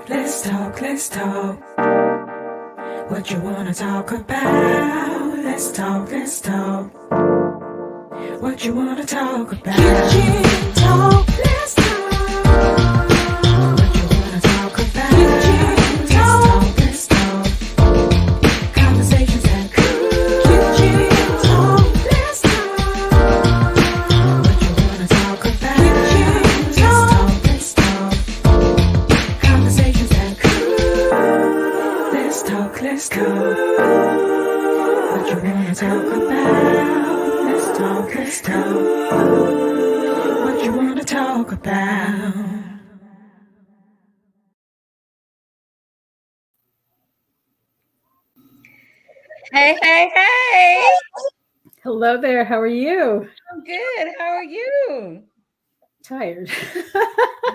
Let's talk. What you wanna talk about? Let's talk. What you wanna talk about? Kitchen talk. Let's talk. What you wanna talk about? Kitchen talk. Let's talk. Conversations that cool. Kitchen talk. Let's talk. What you wanna talk about? Kitchen talk. Let's talk. Conversations that cool. Let's talk. What you wanna talk about? Let's talk. What you wanna talk about? Hey. Hello there. How are you? I'm good. How are you? Tired.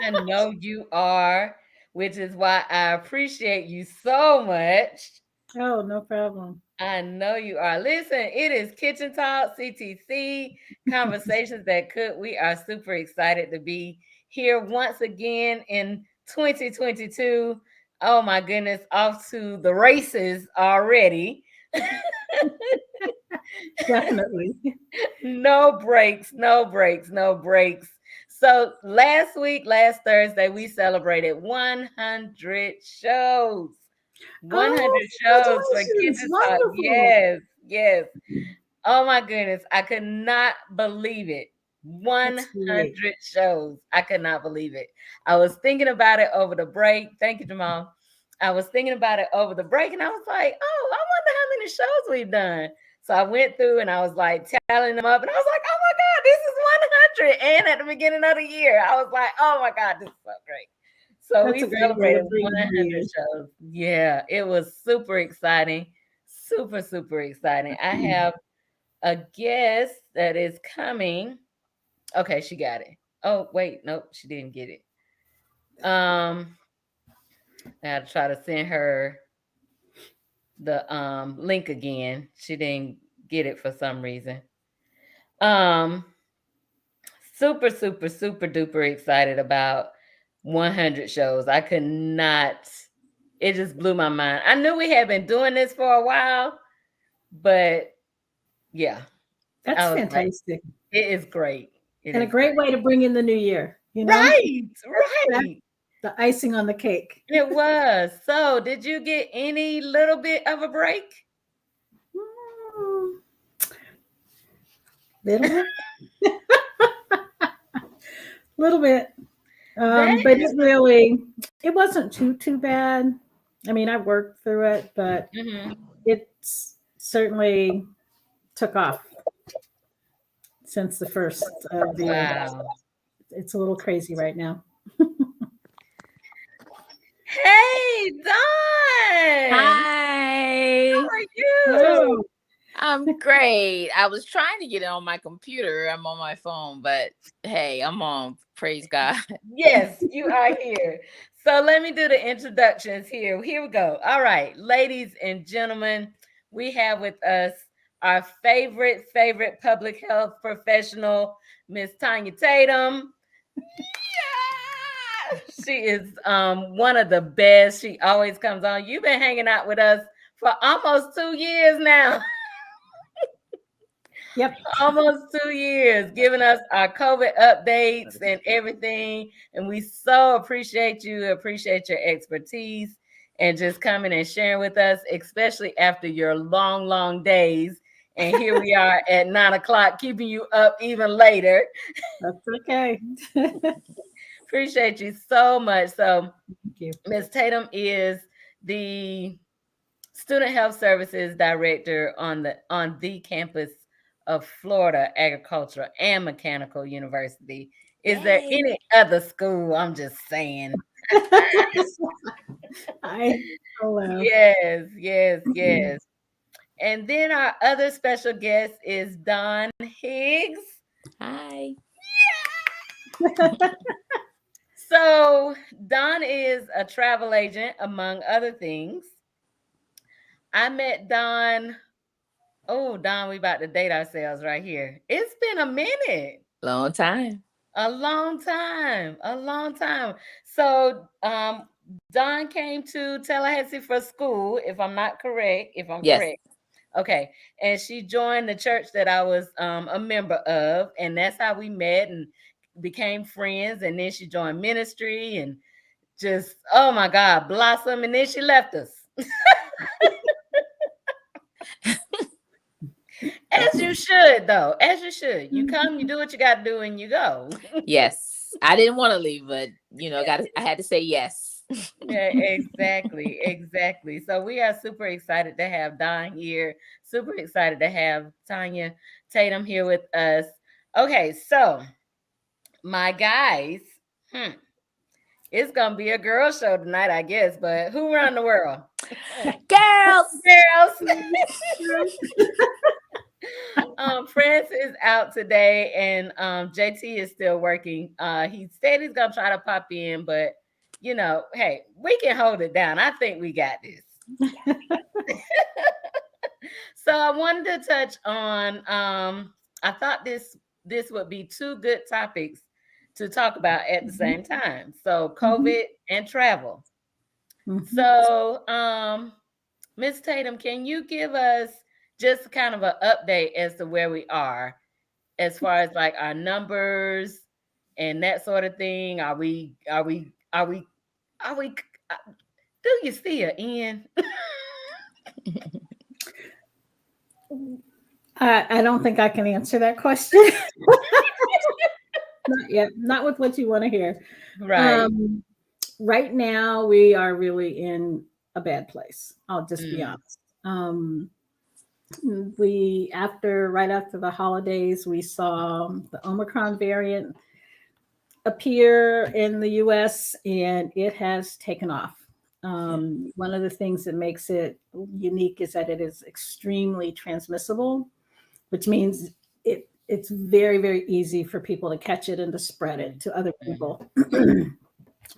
I know you are, which is why I appreciate you so much. Oh, no problem. I know you are. Listen, it is Kitchen Talk, CTC, Conversations That Could. We are super excited to be here once again in 2022. Oh my goodness, off to the races already. Definitely. No breaks. So last Thursday, we celebrated 100 shows. 100 shows for Kitchen Talk. Wonderful. Yes. Oh my goodness. I could not believe it. 100 shows. I could not believe it. I was thinking about it over the break. Thank you, Jamal. I was thinking about it over the break and I was like, oh, I wonder how many shows we've done. So I went through and I was like tallying them up and I was like, oh my God, this is 100. And at the beginning of the year, I was like, oh my God, this is so great. So That's we celebrated 100 shows. Yeah, it was super exciting. Super exciting. I have a guest that is coming. Okay, she got it. Oh, wait, nope, she didn't get it. I gotta try to send her the link again. She didn't get it for some reason. Super duper excited about 100 shows. I could not, it just blew my mind. I knew we had been doing this for a while, but yeah. That's fantastic. Like, it is great. And a great way to bring in the new year, you know? Right. The icing on the cake. It was. So, did you get any little bit of a break? Little bit. But it wasn't too bad. I mean, I worked through it, but it certainly took off since the first of the year. It's a little crazy right now. Hey, Dawn. Hi. How are you? Hello. I'm great. I was trying to get it on my computer. I'm on my phone, but hey, I'm on. Praise God. Yes, you are here. So let me do the introductions here. Here we go. All right, ladies and gentlemen, we have with us our favorite public health professional, Miss Tanya Tatum. Yeah! She is one of the best. She always comes on. You've been hanging out with us for almost 2 years now. Yep. Almost 2 years, giving us our COVID updates and everything. And we so appreciate you, appreciate your expertise and just coming and sharing with us, especially after your long days. And here we are at 9 o'clock, keeping you up even later. That's okay. Appreciate you so much. So, thank you. Ms. Tatum is the Student Health Services Director on the campus of Florida Agricultural and Mechanical University. Is there any other school? I'm just saying. Hello. Yes. And then our other special guest is Don Higgs. Hi. Yeah. So Don is a travel agent, among other things. I met Don. Oh, Don, we about to date ourselves right here. It's been a minute. Long time. A long time. So Dawn came to Tallahassee for school, if I'm not correct. If I'm Yes. correct. Okay. And she joined the church that I was a member of. And that's how we met and became friends. And then she joined ministry and just, oh my God, blossom. And then she left us. As you should, though. As you should. You come, you do what you got to do, and you go. Yes. I didn't want to leave, but I had to say yes. Yeah, exactly. Exactly. So we are super excited to have Don here. Super excited to have Tanya Tatum here with us. Okay, so my guys, it's gonna be a girl show tonight, I guess. But who run the world? Girls. Girls. Prince is out today, and JT is still working. He said he's gonna try to pop in, but hey, we can hold it down. I think we got this. So I wanted to touch on. I thought this would be two good topics to talk about at the same time. So COVID and travel. So, Miss Tatum, can you give us just kind of an update as to where we are as far as like our numbers and that sort of thing? Are we do you see an end? I don't think I can answer that question. Not yet. Not with what you want to hear. Right. Right now, we are really in a bad place. I'll just be honest. Right after the holidays, we saw the Omicron variant appear in the US, and it has taken off. One of the things that makes it unique is that it is extremely transmissible, which means it's very, very easy for people to catch it and to spread it to other people.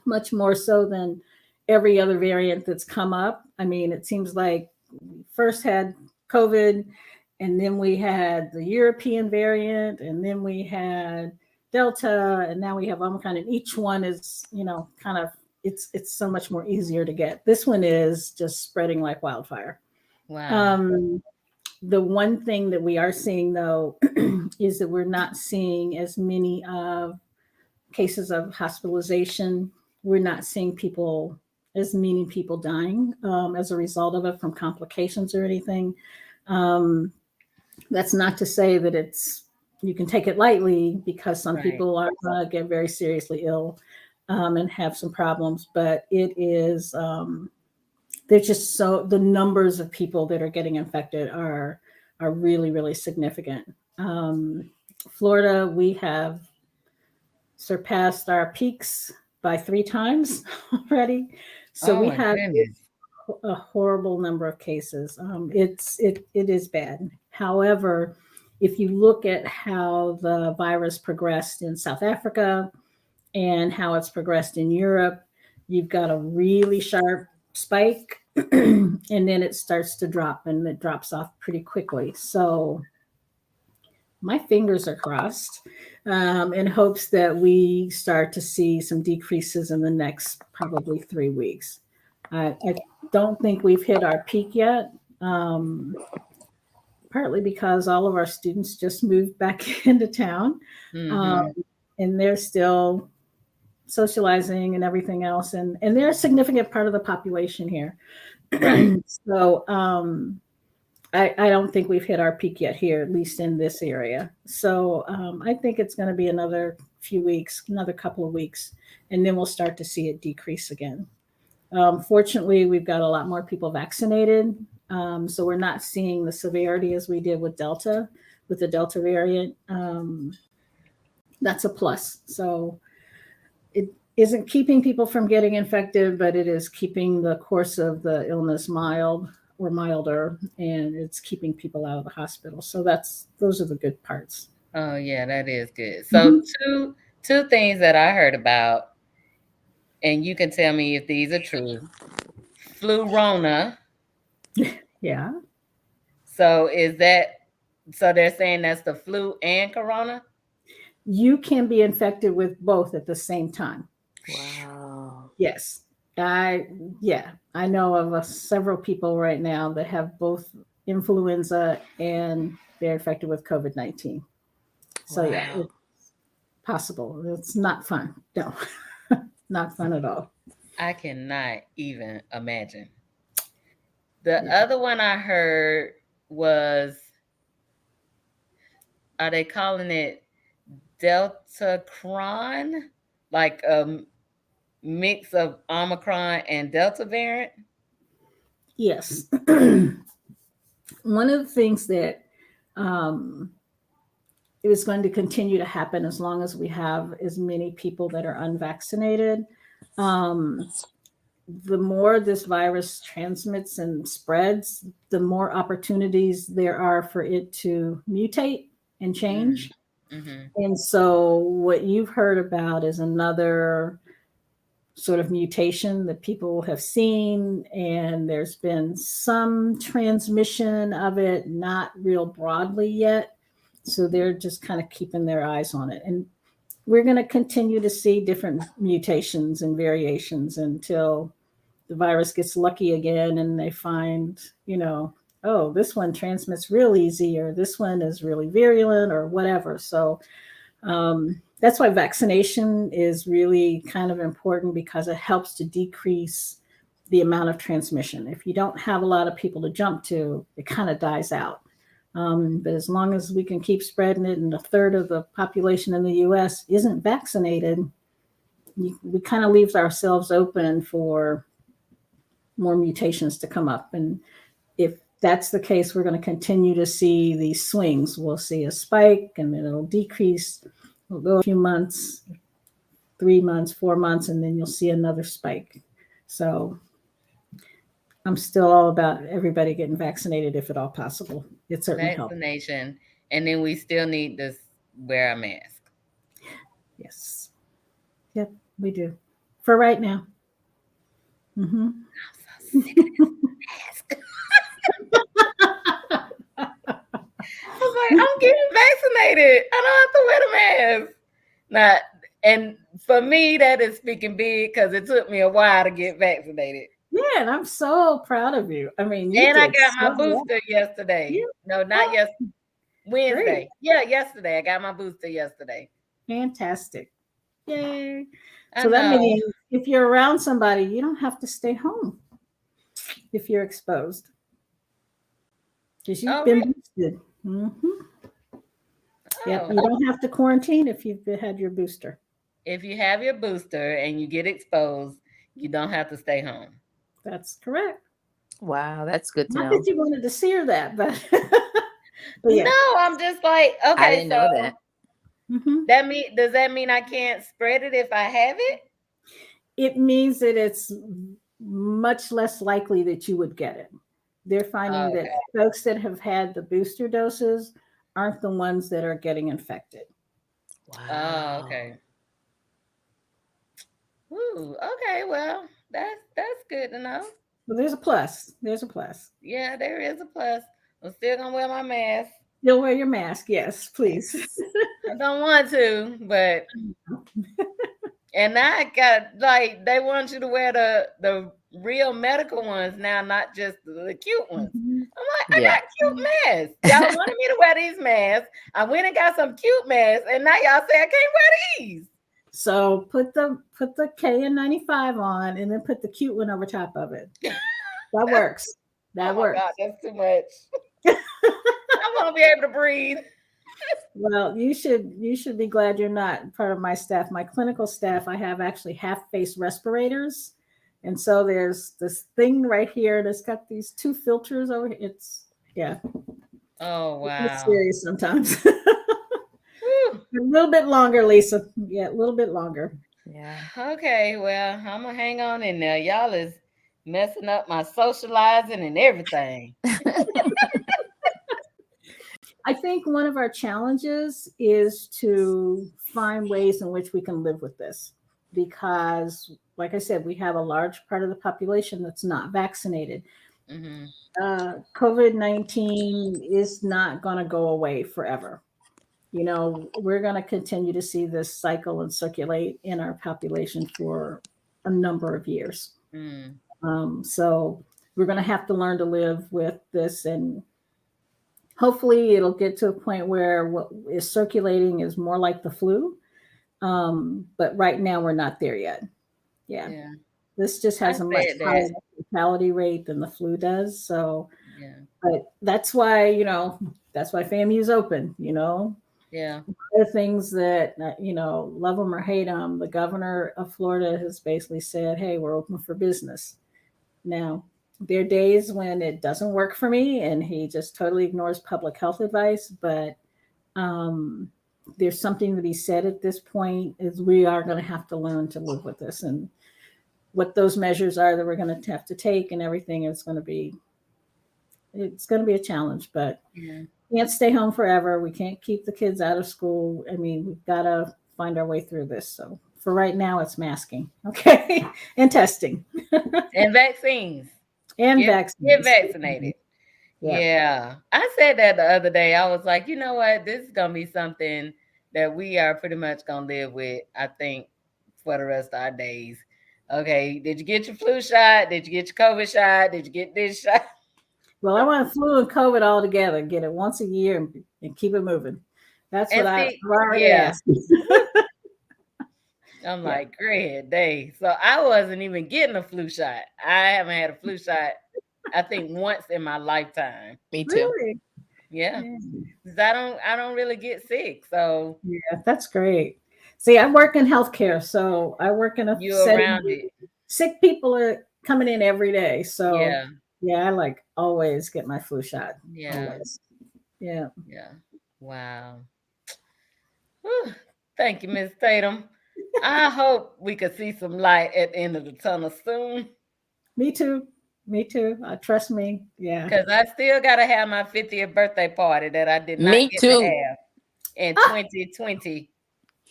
Much more so than every other variant that's come up. I mean, it seems like we first had COVID, and then we had the European variant, and then we had Delta, and now we have Omicron, and each one is, kind of, it's so much more easier to get. This one is just spreading like wildfire. Wow. The one thing that we are seeing, though, is that we're not seeing as many of cases of hospitalization. We're not seeing as many people dying as a result of it from complications or anything. That's not to say that you can take it lightly, because some people are going to get very seriously ill and have some problems, but it is, there's just the numbers of people that are getting infected are really, really significant. Florida, we have surpassed our peaks by 3 times already. So we have a horrible number of cases. It is bad. However, if you look at how the virus progressed in South Africa and how it's progressed in Europe, you've got a really sharp spike and then it starts to drop, and it drops off pretty quickly. So my fingers are crossed in hopes that we start to see some decreases in the next probably 3 weeks. I don't think we've hit our peak yet, partly because all of our students just moved back into town, and they're still socializing and everything else. And they're a significant part of the population here. Right. So I don't think we've hit our peak yet here, at least in this area. So I think it's going to be another couple of weeks, and then we'll start to see it decrease again. Fortunately, we've got a lot more people vaccinated. So we're not seeing the severity as we did with the Delta variant. That's a plus. So it isn't keeping people from getting infected, but it is keeping the course of the illness mild or milder, and it's keeping people out of the hospital. So those are the good parts. Oh yeah, that is good. So two things that I heard about, and you can tell me if these are true. Flu-rona. Yeah. So they're saying that's the flu and corona? You can be infected with both at the same time. Wow. Yes. I know of several people right now that have both influenza and they're infected with COVID-19. So yeah, Wow. it's possible. It's not fun. No, not fun at all. I cannot even imagine. The Yeah. other one I heard was, are they calling it Delta Cron? Like a mix of Omicron and Delta variant? Yes. One of the things that um, is going to continue to happen as long as we have as many people that are unvaccinated. Um, the more this virus transmits and spreads, the more opportunities there are for it to mutate and change. Mm-hmm. And so, what you've heard about is another sort of mutation that people have seen, and there's been some transmission of it, not real broadly yet. So, they're just kind of keeping their eyes on it. And we're going to continue to see different mutations and variations until the virus gets lucky again and they find, oh, this one transmits real easy, or this one is really virulent, or whatever. So that's why vaccination is really kind of important, because it helps to decrease the amount of transmission. If you don't have a lot of people to jump to, it kind of dies out. But as long as we can keep spreading it, and a third of the population in the US isn't vaccinated, we kind of leaves ourselves open for more mutations to come up. And if that's the case, we're going to continue to see these swings. We'll see a spike and then it'll decrease. We'll go a few months, 3 months, 4 months, and then you'll see another spike. So I'm still all about everybody getting vaccinated if at all possible. It certainly helps. Vaccination. And then we still need to wear a mask. Yes. Yep, we do. For right now. Mm-hmm. I'm so sick of this mask. I was like, I'm getting vaccinated. I don't have to wear the mask. Not, and for me, that is speaking big, because it took me a while to get vaccinated. Yeah, and I'm so proud of you. I mean, And I got so my booster yesterday. Yeah. No, not yesterday. Wednesday. Great. Yeah, yesterday. I got my booster yesterday. Fantastic. Yay. I So that know. means if you're around somebody, you don't have to stay home if you're exposed, because you've been Really? boosted. Mm-hmm. Yep. Oh. You don't have to quarantine if you've had your booster. If you have your booster and you get exposed, you don't have to stay home. That's correct. Wow, that's good to Not know. that you wanted to hear that, but yeah. No, I'm just like, I okay, didn't know that. Mm-hmm. does that mean I can't spread it if I have it? It means that it's much less likely that you would get it. They're finding that folks that have had the booster doses aren't the ones that are getting infected. Wow. Oh, okay. Ooh, okay. Well, that's good to know. Well, there's a plus. There's a plus. Yeah, there is a plus. I'm still gonna wear my mask. You'll wear your mask, yes, please. I don't want to, but and I got, like, they want you to wear the real medical ones now, not just the cute ones. Mm-hmm. I'm like, I got cute masks. Y'all wanted me to wear these masks. I went and got some cute masks, and now y'all say I can't wear these. So put the KN95 on, and then put the cute one over top of it. That works. That works. God, that's too much. I want to be able to breathe. Well, you should be glad you're not part of my staff. My clinical staff, I have actually half-face respirators. And so there's this thing right here, and it's got these two filters over here. Oh, wow. It's serious sometimes. A little bit longer, Lisa. Yeah, a little bit longer. Yeah. Okay, well, I'm going to hang on in there. Y'all is messing up my socializing and everything. I think one of our challenges is to find ways in which we can live with this, because, like I said, we have a large part of the population that's not vaccinated. Mm-hmm. COVID-19 is not going to go away forever. We're going to continue to see this cycle and circulate in our population for a number of years. Mm. So we're going to have to learn to live with this, and hopefully it'll get to a point where what is circulating is more like the flu. But right now we're not there yet. Yeah. Yeah. This just I has a much said higher that. mortality rate than the flu does. So, Yeah. but that's why, that's why FAMU is open, Yeah. The things that, love them or hate them, the governor of Florida has basically said, hey, we're open for business. Now, there are days when it doesn't work for me and he just totally ignores public health advice, but um, there's something that he said at this point is we are going to have to learn to live with this, and what those measures are that we're going to have to take and everything is going to be, it's going to be a challenge, but Yeah. we can't stay home forever. We can't keep the kids out of school. I mean, we've got to find our way through this. So for right now, it's masking, okay, and testing And vaccines. and Get vaccines. vaccinated. Yeah. Yeah. I said that the other day. I was like, you know what? This is gonna be something that we are pretty much gonna live with, I think, for the rest of our days. Okay. Did you get your flu shot? Did you get your COVID shot? Did you get this shot? Well, I want flu and COVID all together. Get it once a year and keep it moving. That's what And I've see, already yeah. asked. I'm Yeah. like, great day. So I wasn't even getting a flu shot. I haven't had a flu shot, I think, once in my lifetime. Me too. Really? Yeah. Yeah. 'Cause I don't really get sick. So Yeah, that's great. See, I work in healthcare, so I work in a you're setting around where it. sick people are coming in every day. So Yeah. yeah, I like always get my flu shot. Yeah. Always. Yeah. Yeah. Wow. Whew. Thank you, Miss Tatum. I hope we could see some light at the end of the tunnel soon. Me too. Me too. Trust me. Yeah. Because I still gotta have my 50th birthday party that I did not Me get to too. have in Ah, 2020.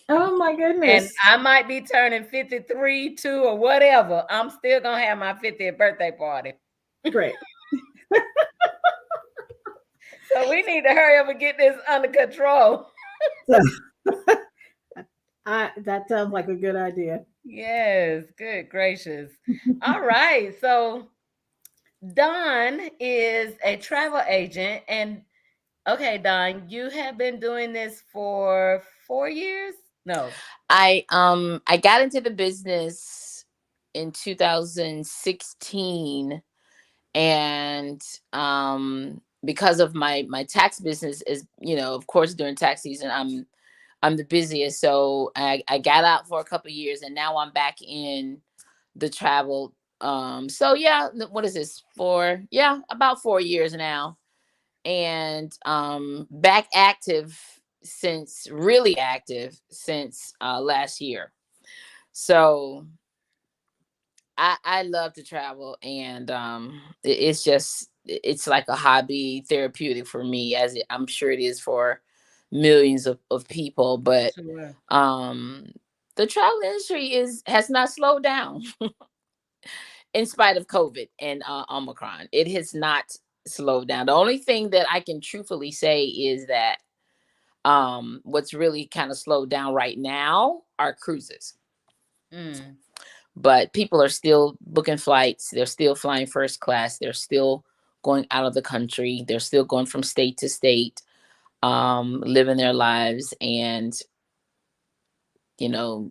oh my And goodness. I might be turning 53, 2, or whatever. I'm still gonna have my 50th birthday party. Great. So we need to hurry up and get this under control. So, that sounds like a good idea. Yes, good gracious. All right. So Don is a travel agent. And okay, Don, you have been doing this for 4 years? No. I got into the business in 2016, and because of my tax business is, of course, during tax season I'm the busiest. So I got out for a couple of years, and now I'm back in the travel. So yeah, what is this for? Yeah, about 4 years now, and back active since really active since last year. So I love to travel, and it's just it's like a hobby, therapeutic for me, as I'm sure it is for millions of people. But Sure. um the travel industry has not slowed down in spite of COVID and Omicron. It has not slowed down. The only thing that I can truthfully say is that what's really kind of slowed down right now are cruises. Mm. But people are still booking flights. They're still flying first class. They're still going out of the country. They're still going from state to state, living their lives. And, you know,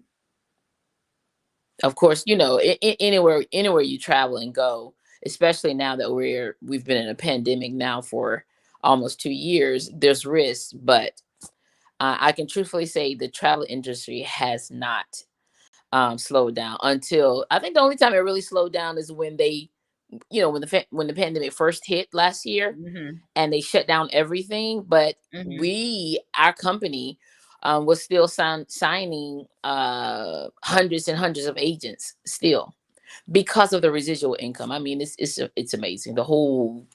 of course, anywhere you travel and go, especially now that we've been in a pandemic now for almost 2 years, there's risks. But I can truthfully say the travel industry has not slowed down. Until I think the only time it really slowed down is when when the pandemic first hit last year, Mm-hmm. and they shut down everything. But Mm-hmm. our company, was still signing hundreds and hundreds of agents still, because of the residual income. I mean, it's amazing. The whole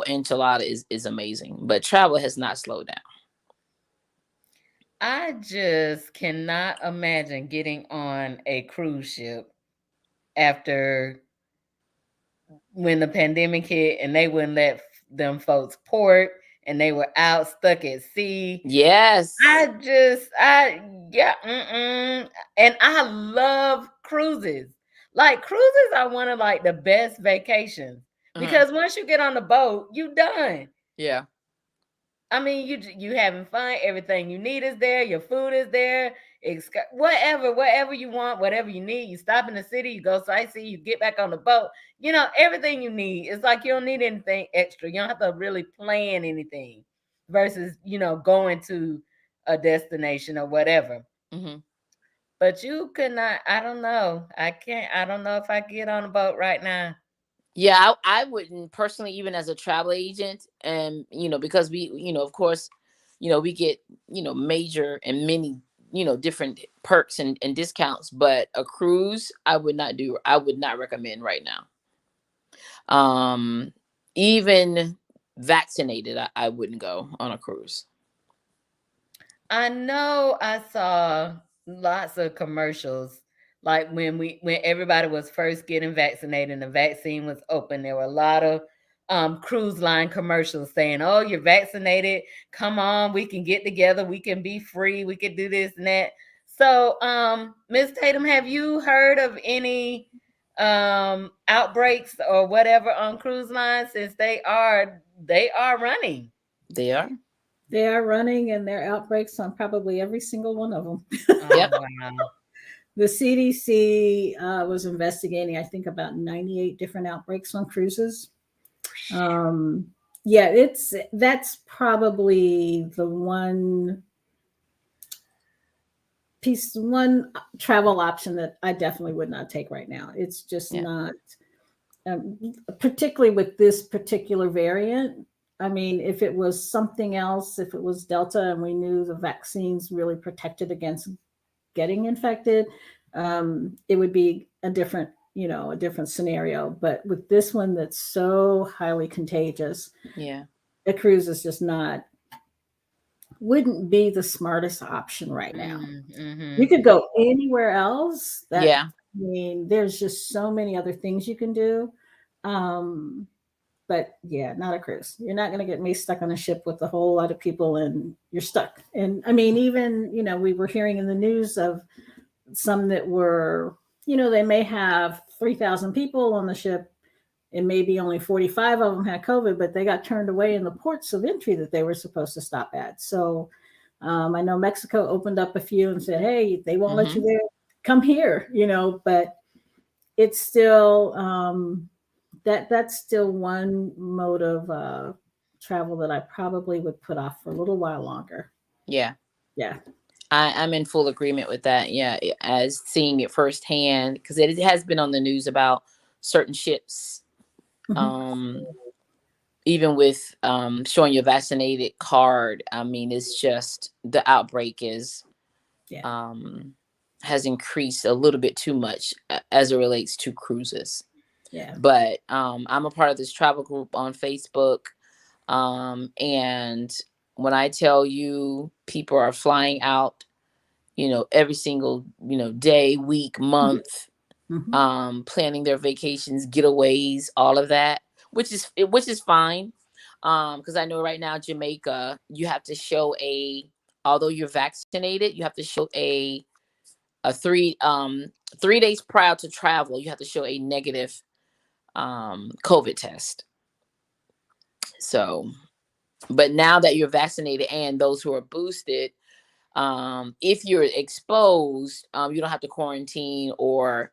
enchilada is amazing. But travel has not slowed down. I just cannot imagine getting on a cruise ship after when the pandemic hit and they wouldn't let them folks port and they were out stuck at sea. Yes. Yeah, and I love cruises. Like cruises are one of like the best vacations because once you get on the boat, you done. Yeah. I mean, you having fun. Everything you need is there. Your food is there. Whatever you want, whatever you need. You stop in the city. You go sightsee. You get back on the boat. You know everything you need. It's like you don't need anything extra. You don't have to really plan anything, versus going to a destination or whatever. Mm-hmm. But you could not. I don't know. I can't. I don't know if I get on a boat right now. Yeah, I wouldn't personally, even as a travel agent, and because we, of course, we get major and many different perks and discounts, but a cruise I would not do. I would not recommend right now. Even vaccinated, I wouldn't go on a cruise. I know I saw lots of commercials like when everybody was first getting vaccinated and the vaccine was open. There were a lot of cruise line commercials saying, "Oh, you're vaccinated. Come on, we can get together. We can be free. We can do this and that." So, Ms. Tatum, have you heard of any outbreaks or whatever on cruise lines, since they are running? They are. They are running, and there are outbreaks on probably every single one of them. Oh, Yep. wow. The CDC was investigating, I think, about 98 different outbreaks on cruises. Yeah, that's probably the one travel option that I definitely would not take right now. It's just not, particularly with this particular variant. I mean, if it was something else, if it was Delta and we knew the vaccines really protected against getting infected, it would be a different scenario. But with this one that's so highly contagious, a cruise is just wouldn't be the smartest option right now. Mm-hmm. You could go anywhere else. Yeah. I mean, there's just so many other things you can do. But yeah, not a cruise. You're not going to get me stuck on a ship with a whole lot of people and you're stuck. And I mean, even, we were hearing in the news of some that were, they may have 3,000 people on the ship and maybe only 45 of them had COVID, but they got turned away in the ports of entry that they were supposed to stop at. So I know Mexico opened up a few and said, hey, they won't let you there. Come here, but it's still, that's still one mode of travel that I probably would put off for a little while longer. Yeah. Yeah. I'm in full agreement with that. Yeah. As seeing it firsthand, because it has been on the news about certain ships, even with showing your vaccinated card. I mean, it's just the outbreak has increased a little bit too much as it relates to cruises. Yeah. But I'm a part of this travel group on Facebook. And when I tell you people are flying out, every single, day, week, month, planning their vacations, getaways, all of that, which is fine. Because I know right now, Jamaica, you have to show although you're vaccinated, you have to show a 3 days prior to travel, you have to show a negative COVID test. So, but now that you're vaccinated and those who are boosted, if you're exposed, you don't have to quarantine or,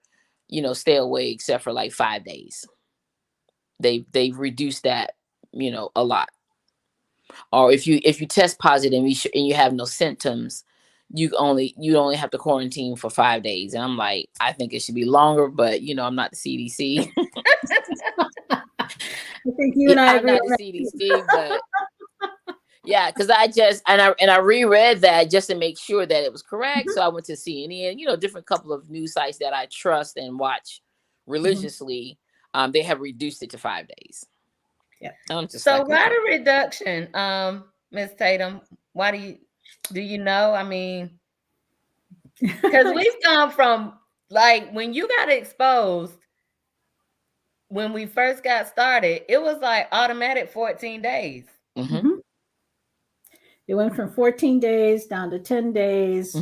stay away except for like 5 days. They've reduced that, a lot. Or if you test positive and you have no symptoms, you only have to quarantine for 5 days. And I'm like, I think it should be longer, but I'm not the CDC. I think you and I agree. I'm not the CDC, but yeah, because I reread that just to make sure that it was correct. So I went to CNN, different couple of news sites that I trust and watch religiously. They have reduced it to 5 days. Yeah. So why the reduction, Ms. Tatum? Why do you know? I mean, because we've gone from like when you got exposed, when we first got started, it was like automatic 14 days. It went from 14 days down to 10 days.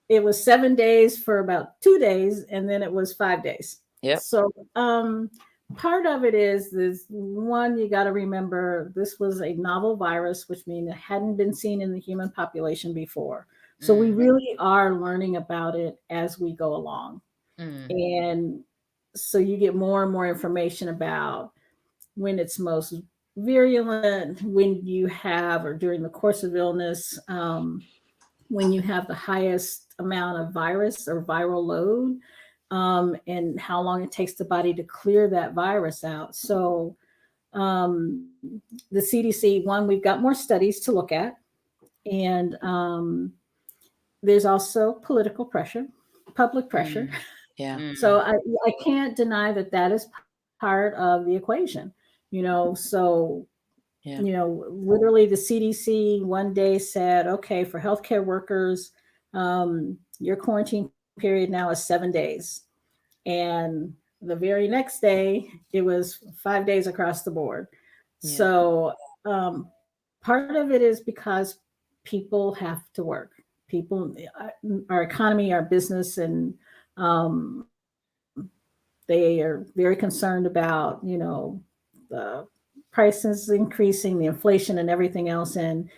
it was 7 days for about 2 days, and then it was 5 days. Yep. So part of it is one, you got to remember this was a novel virus, which means it hadn't been seen in the human population before. So we really are learning about it as we go along. And so you get more and more information about when it's most virulent, when you have, or during the course of illness, when you have the highest amount of virus or viral load, and how long it takes the body to clear that virus out. So the CDC, one, we've got more studies to look at. And there's also political pressure, public pressure. Yeah. So I can't deny that is part of the equation, so literally the CDC one day said, okay, for healthcare workers, your quarantine period now is 7 days. And the very next day, it was 5 days across the board. Yeah. So part of it is because people have to work. People, our economy, our business, and they are very concerned about, the prices increasing, the inflation and everything else. And,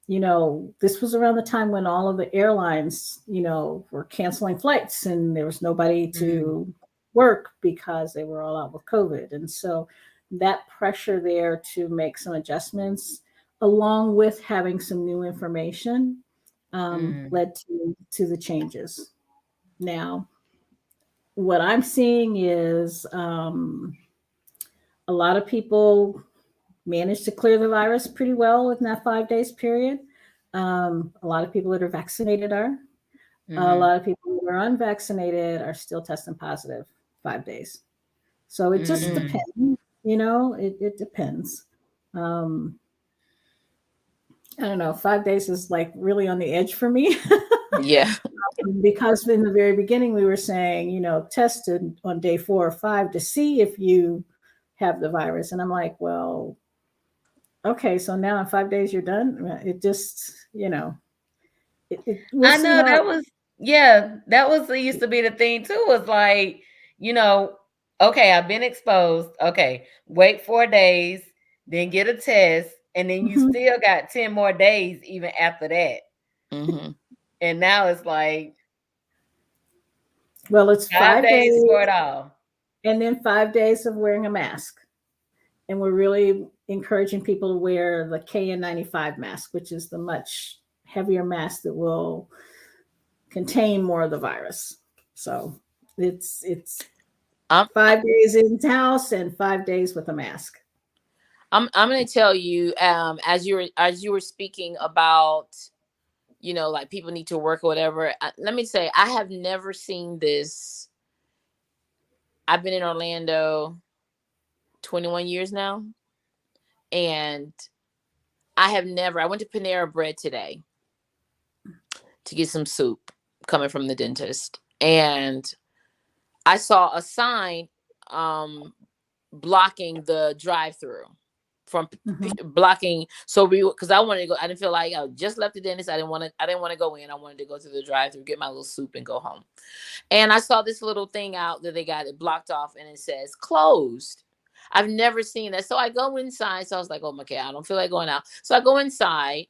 this was around the time when all of the airlines, were canceling flights and there was nobody to work because they were all out with COVID. And so that pressure there to make some adjustments, along with having some new information, led to the changes. Now, what I'm seeing is a lot of people managed to clear the virus pretty well in that 5 days period. A lot of people that are vaccinated are. A lot of people who are unvaccinated are still testing positive 5 days. So it just depends, it depends. I don't know, 5 days is like really on the edge for me. Yeah. Because in the very beginning, we were saying, tested on day 4 or 5 to see if you have the virus. And I'm like, well, okay, so now in 5 days you're done. It just, I know that used to be the thing too, was like, okay, I've been exposed. Okay, wait 4 days, then get a test. And then you still got 10 more days even after that. And now it's like, well, it's 5 days for it all. And then 5 days of wearing a mask. And we're really encouraging people to wear the KN95 mask, which is the much heavier mask that will contain more of the virus. So it's 5 days in house and 5 days with a mask. I'm going to tell you, as you were speaking about, like people need to work or whatever. Let me say, I have never seen this. I've been in Orlando 21 years now. And I went to Panera Bread today to get some soup coming from the dentist. And I saw a sign blocking the drive-through from blocking. So because I wanted to go, I didn't feel like I just left the dentist. I didn't want to go in. I wanted to go to the drive-through, get my little soup and go home. And I saw this little thing out that they got it blocked off and it says closed. I've never seen that. So I go inside. So I was like, oh, okay, I don't feel like going out. So I go inside.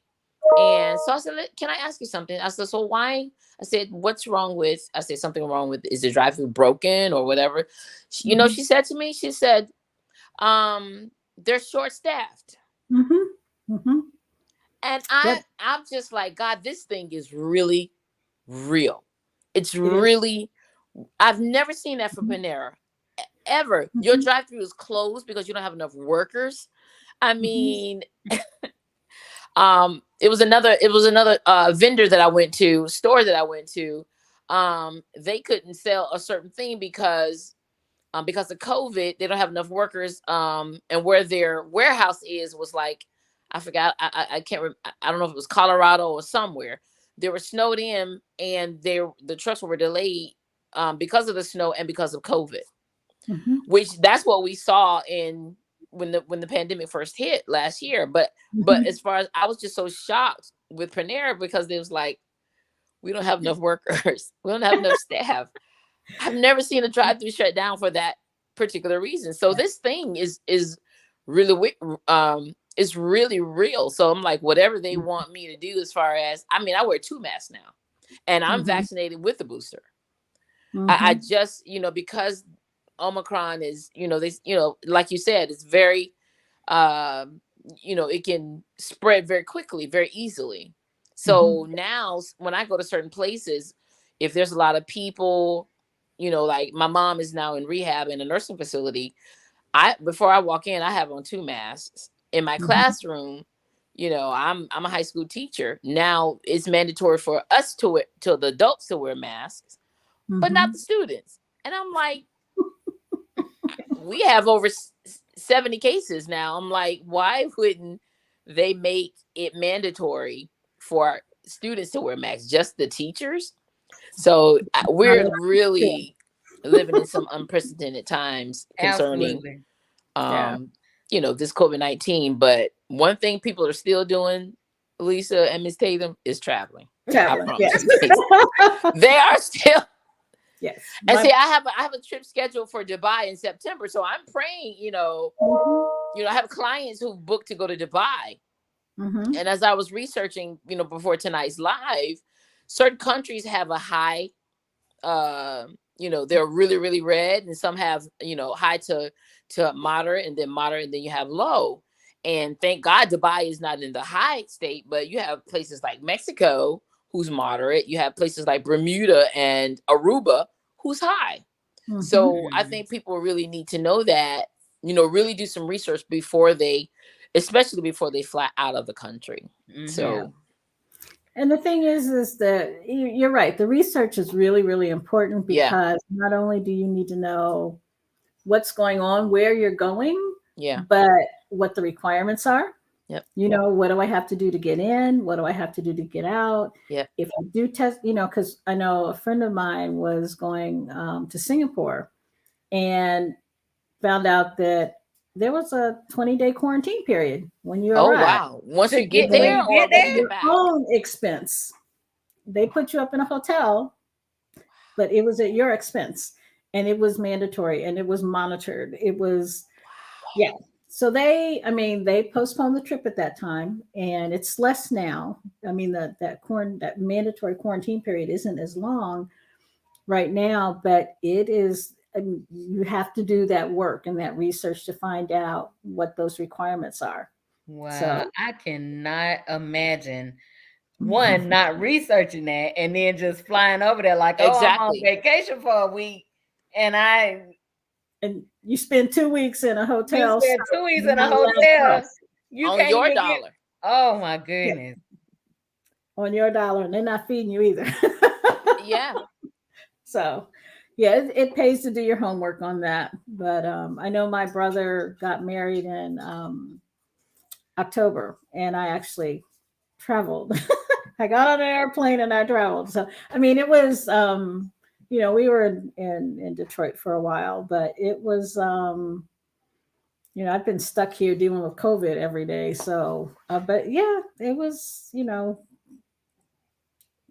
And so I said, can I ask you something? I said, so why? I said, what's wrong with, something wrong with, is the drive-through broken or whatever? She said to me, they're short-staffed. And I'm just like, God, this thing is really real. It's really, I've never seen that for Panera ever. Your drive-through is closed because you don't have enough workers. I mean, it was another vendor that I went to, store that I went to. They couldn't sell a certain thing because of COVID. They don't have enough workers. And where their warehouse was like, I forgot. I can't remember. I don't know if it was Colorado or somewhere. They were snowed in, and the trucks were delayed because of the snow and because of COVID. Which that's what we saw when the pandemic first hit last year. But as far as, I was just so shocked with Panera because it was like, We don't have enough workers. We don't have enough staff. I've never seen a drive-through shut down for that particular reason. So this thing is really is really real. So I'm like, whatever they want me to do as far as, I mean, I wear 2 masks now, and I'm vaccinated with the booster. I just, because Omicron is, like you said, it's very, it can spread very quickly, very easily. So now when I go to certain places, if there's a lot of people, like my mom is now in rehab in a nursing facility, before I walk in, I have on 2 masks. In my classroom, I'm a high school teacher. Now it's mandatory for us to the adults to wear masks, but not the students. And I'm like, we have over 70 cases now. I'm like, why wouldn't they make it mandatory for students to wear masks, just the teachers? So we're really living in some unprecedented times concerning, this COVID-19. But one thing people are still doing, Lisa and Miss Tatum, is traveling. Yes. They are still. Yes. And see, I have a trip scheduled for Dubai in September. So I'm praying, I have clients who booked to go to Dubai. And as I was researching, before tonight's live, certain countries have a high, they're really, really red, and some have, high to moderate, and then moderate, and then you have low. And thank God Dubai is not in the high state, but you have places like Mexico who's moderate. You have places like Bermuda and Aruba who's high. So I think people really need to know that, really do some research especially before they fly out of the country. So. And the thing is that you're right. The research is really, really important, because not only do you need to know what's going on, where you're going, but what the requirements are. What do I have to do to get in? What do I have to do to get out? If I do test, because I know a friend of mine was going to Singapore and found out that there was a 20-day quarantine period when you arrive. Wow. Once you get there, or your own expense. They put you up in a hotel, but it was at your expense, and it was mandatory, and it was monitored. It was, So they postponed the trip at that time, and it's less now. I mean, that mandatory quarantine period isn't as long right now, but it is. You have to do that work and that research to find out what those requirements are. Wow. So, I cannot imagine one not researching that and then just flying over there like, I'm on vacation for a week, and you spend 2 weeks in a hotel. You spend 2 weeks in a hotel. You on your dollar. Oh my goodness. On your dollar, and they're not feeding you either. So it pays to do your homework on that. But I know my brother got married in October, and I actually traveled. I got on an airplane and I traveled. So, I mean, it was, we were in Detroit for a while, but it was, I've been stuck here dealing with COVID every day. So, but it was,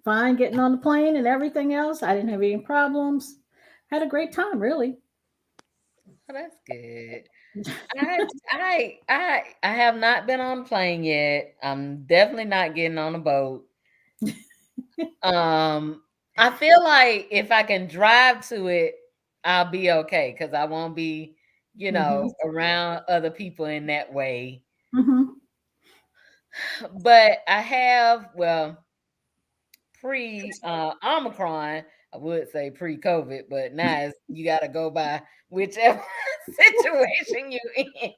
fine getting on the plane and everything else. I didn't have any problems. Had a great time, really. Oh, that's good. I have not been on a plane yet. I'm definitely not getting on a boat. I feel like if I can drive to it, I'll be okay, because I won't be, around other people in that way. But I have, pre-Omicron, I would say pre-COVID, but now you got to go by whichever situation you're in.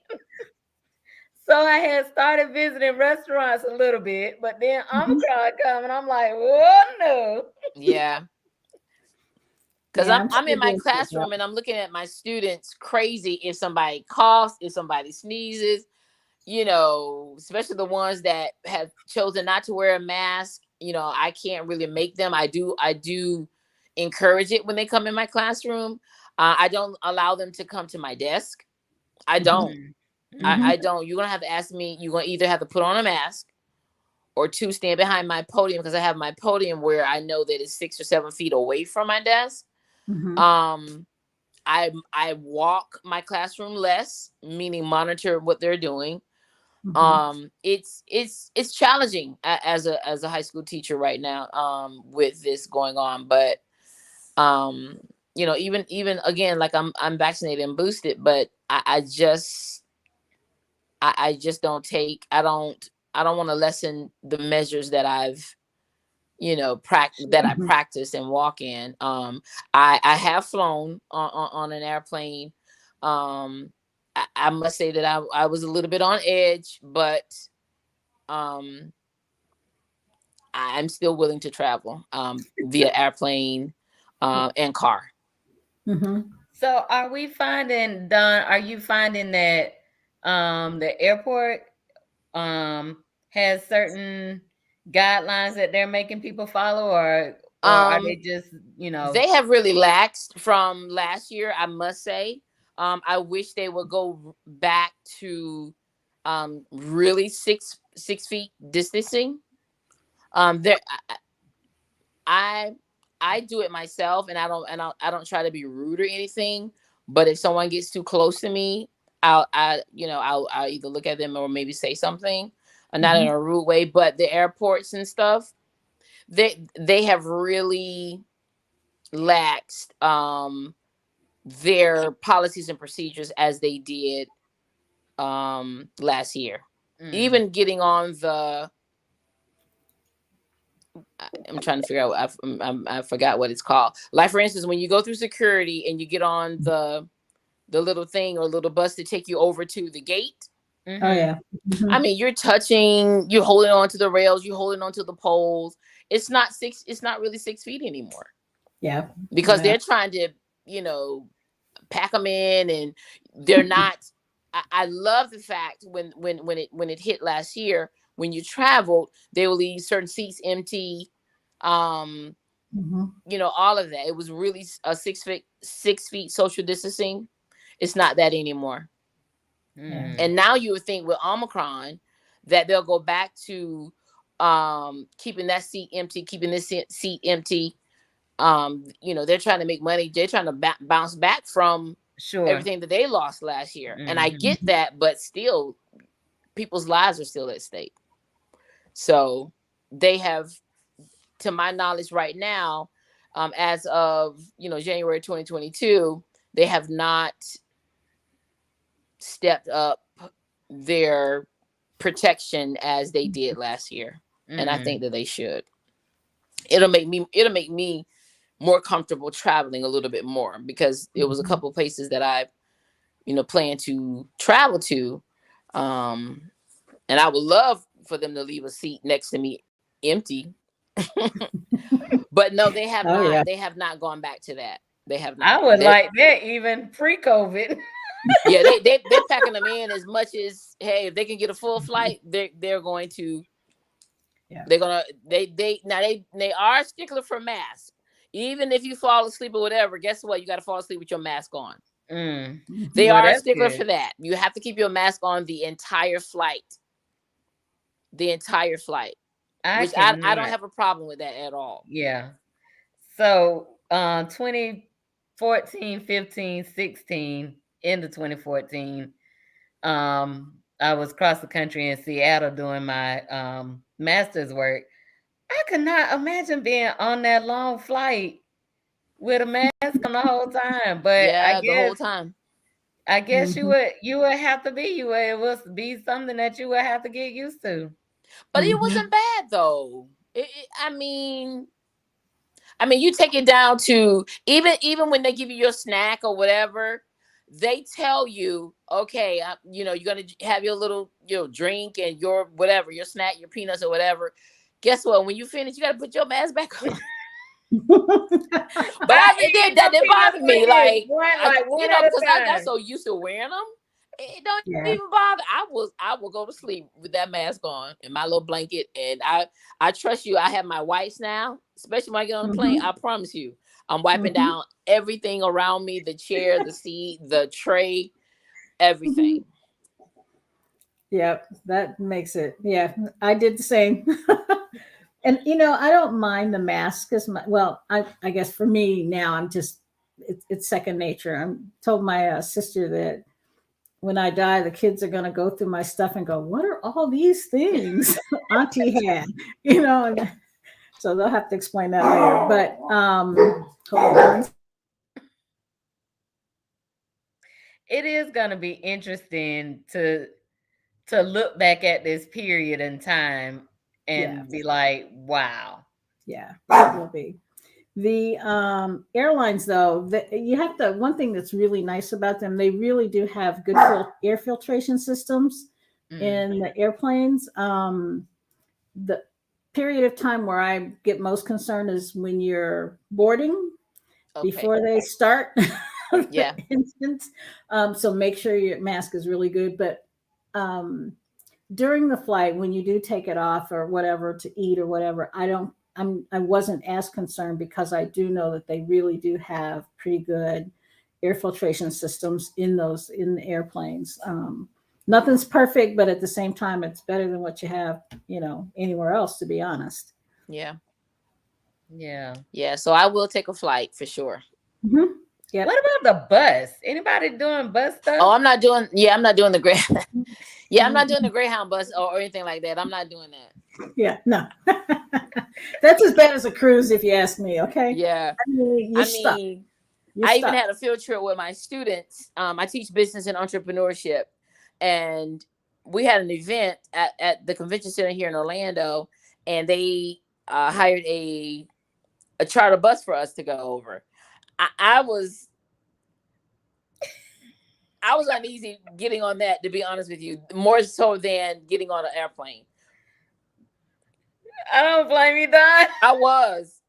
So I had started visiting restaurants a little bit, but then Omicron come, and I'm like, oh no. Yeah. Because I'm in my classroom and I'm looking at my students crazy if somebody coughs, if somebody sneezes, especially the ones that have chosen not to wear a mask. I can't really make them. I do encourage it when they come in my classroom. I don't allow them to come to my desk. I don't. I don't. You're going to have to ask me. You're going to either have to put on a mask, or two stand behind my podium, because I have my podium where I know that it's 6 or 7 feet away from my desk. Mhm. I walk my classroom less, meaning monitor what they're doing. Mhm. It's challenging as a high school teacher right now, with this going on. But even again, like I'm vaccinated and boosted, but I just don't take, I don't want to lessen the measures that I've, that I Mhm. practice and walk in. I have flown on an airplane. I must say that I was a little bit on edge, but um I'm still willing to travel via airplane and car. Mhm. So are we finding, Don, are you finding that the airport has certain guidelines that they're making people follow, or are they Um, just, they have really laxed from last year, I must say. I wish they would go back to really 6 feet distancing. There, I I do it myself, and I don't try to be rude or anything. But if someone gets too close to me, I'll either look at them or maybe say something, not in Mhm. a rude way. But the airports and stuff, they have really laxed their policies and procedures as they did last year. mm, Even getting on the, I'm trying to figure out, I forgot what it's called. Like, for instance, when you go through security and you get on the little thing or little bus to take you over to the gate. Oh mm-hmm. yeah. I Mhm. mean, you're holding on to the rails, you're holding on to the poles. It's not really 6 feet anymore, Yeah. because Yeah. they're trying to, you know, pack them in, and they're not. I love the fact when it hit last year, when you traveled, they will leave certain seats empty. Um, Mhm. all of that. It was really a 6 feet social distancing. It's not that anymore. Yeah. Mm. And now you would think with Omicron that they'll go back to keeping that seat empty, keeping this seat empty. They're trying to make money. They're trying to bounce back from Sure. everything that they lost last year. And I Hmm. get that, but still, people's lives are still at stake. So they have, to my knowledge right now, as of January 2022, they have not stepped up their protection as they did last year. And I think Mm. that they should. It'll make me more comfortable traveling a little bit more, because it was a Mhm. couple of places that I plan to travel to. um and I would love for them to leave a seat next to me empty. But no, they have Oh not yeah. they have not gone back to that. They have I not. would like that even pre-COVID. Yeah, they're packing them in as much as, hey, if they can get a full Mhm. flight, they're going to. Yeah. They're gonna they are a stickler for masks. Even if you fall asleep or whatever, guess what? You got to fall asleep with your mask on. Mm. They Mhm. Well, are a that's stickler good. for that. You have to keep your mask on the entire flight. The entire flight, I which I don't cannot. have a problem with that at all. Yeah. So 2014, 15, 16, into 2014, I was across the country in Seattle doing my master's work. I could not imagine being on that long flight with a mask on the whole time. But I Yeah, the guess whole time. I guess Mhm. you would have to be, it would be something that you would have to get used to. But it wasn't Mhm. bad though. I mean, you take it down to, even when they give you your snack or whatever, they tell you, okay, you're gonna have your little drink and your whatever, your snack, your peanuts or whatever. Guess what? When you finish, you got to put your mask back on. But I'll be it did eating that them didn't peanuts bother like me. this, Like, one at a because I got time. so used to wearing them, it don't Yeah. even bother. I will go to sleep with that mask on and my little blanket, and I trust you. I have my wipes now, especially when I get on the plane. I Mhm. promise you, I'm wiping Mhm. down everything around me: the chair, the seat, the tray, everything. Mhm. Yeah, that makes it. Yeah, I did the same. And I don't mind the mask as much. Well, I guess for me now, it's second nature. I'm told my sister that when I die, the kids are going to go through my stuff and go, "What are all these things Auntie had?" And so they'll have to explain that later. But hold on. It is going to be interesting to look back at this period in time Yeah, and be like, wow. yeah, it will be. The airlines, though, you have to. One thing that's really nice about them, they really do have good air filtration systems Mm. in the airplanes. The period of time where I get most concerned is when you're boarding Okay. before they start the Yeah. instance. So make sure your mask is really good. But um, during the flight, when you do take it off or whatever to eat or whatever, I wasn't as concerned because I do know that they really do have pretty good air filtration systems in the airplanes. Nothing's perfect, but at the same time, it's better than what you have, anywhere else, to be honest. Yeah. Yeah. Yeah. So I will take a flight for sure. Mm-hmm. Yep. What about the bus? Anybody doing bus Oh, stuff? I'm not doing. Yeah, I'm not doing the Grey. Yeah, I'm not doing Mm-hmm. the Greyhound bus or anything like that. I'm not doing that. Yeah, no. That's as bad as a cruise, if you ask me. Okay, Yeah. I mean, you're I stuck. mean, You're I even stuck. had a field trip with my students. I teach business and entrepreneurship, and we had an event at the convention center here in Orlando, and they hired a charter bus for us to go over. I was uneasy getting on that, to be honest with you, more so than getting on an airplane. I don't blame you, Don. I was.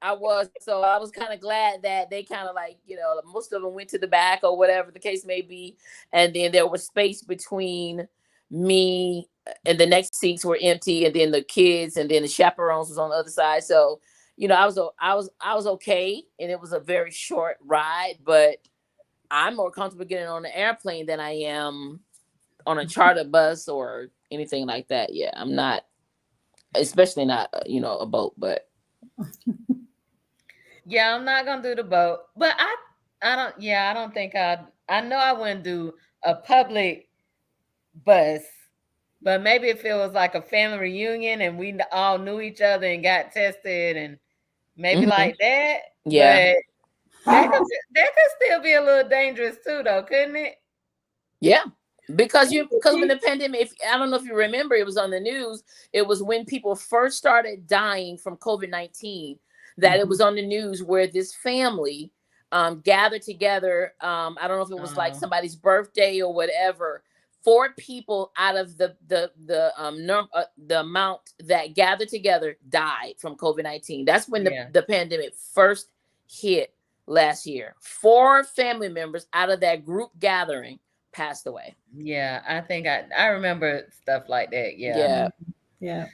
So I was kind of glad that they kind of like, most of them went to the back or whatever the case may be. And then there was space between me and the next seats were empty. And then the kids and then the chaperones was on the other side. So, I was okay. And it was a very short ride, but I'm more comfortable getting on an airplane than I am on a charter bus or anything like that. Yeah, I'm not, especially not, a boat, but Yeah, I'm not gonna do the boat. But I don't yeah, I don't think I know I wouldn't do a public bus, but maybe if it was like a family reunion and we all knew each other and got tested and maybe mhm, like that. yeah. But that could still be a little dangerous too, though, couldn't it? Yeah, because when the pandemic, if I don't know if you remember, it was on the news. It was when people first started dying from COVID-19 that it Mhm. was on the news where this family gathered together. I don't know if it was like Oh, somebody's birthday or whatever. Four people out of the amount that gathered together died from COVID-19. That's when yeah. the pandemic first hit last year. Four family members out of that group gathering passed away. Yeah, I think I remember stuff like that. Yeah. Yeah, Yeah.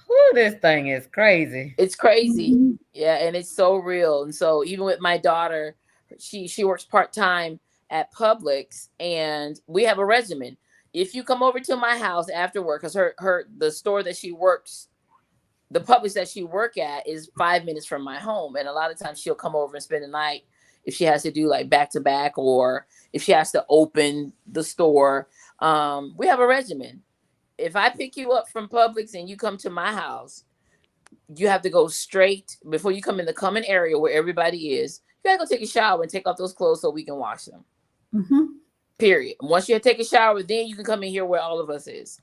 Whew, this thing is crazy. it's crazy. Mhm. Yeah, and it's so real. And so even with my daughter, she works part-time at Publix, and we have a regimen. If you come over to my house after work, because her the store that she works, the Publix that she work at is 5 minutes from my home, and a lot of times she'll come over and spend the night if she has to do like back to back, or if she has to open the store. We have a regimen. If I pick you up from Publix and you come to my house, you have to go straight before you come in the common area where everybody is. You gotta go take a shower and take off those clothes so we can wash them. Mhm. Period. Once you take a shower, then you can come in here where all of us is.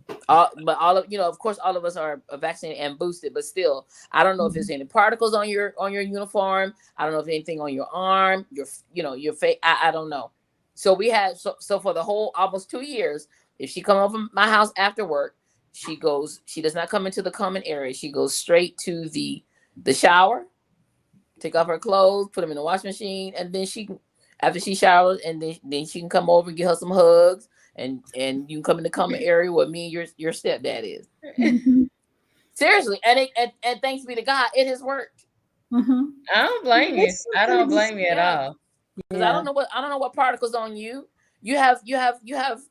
But all of of course, all of us are vaccinated and boosted. But still, I don't know if there's Mhm. any particles on your uniform. I don't know if anything on your arm, your face. I don't know. So we had so for the whole almost 2 years, if she come over my house after work, she goes. She does not come into the common area. She goes straight to the shower, take off her clothes, put them in the washing machine, and then she can, after she showers, and then she can come over and give her some hugs, and you can come in the common area where me and your stepdad is. Mhm. Seriously, and thanks be to God, it has worked. Mhm. I don't blame you. It's I something. don't blame you at Yeah, all. because Yeah. I don't know what particles on you. you have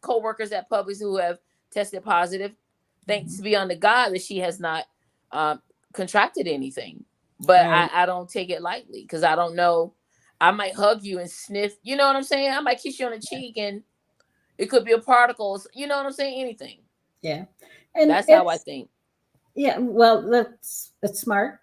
coworkers at Publix who have tested positive. Thanks be unto God that she has not um, contracted anything. But Right. I don't take it lightly because I don't know. I might hug you and sniff. You know what I'm saying? I might kiss you on the cheek and it could be a particles. You know what I'm saying? Anything. Yeah. And That's how I it's, think. yeah, well, that's smart.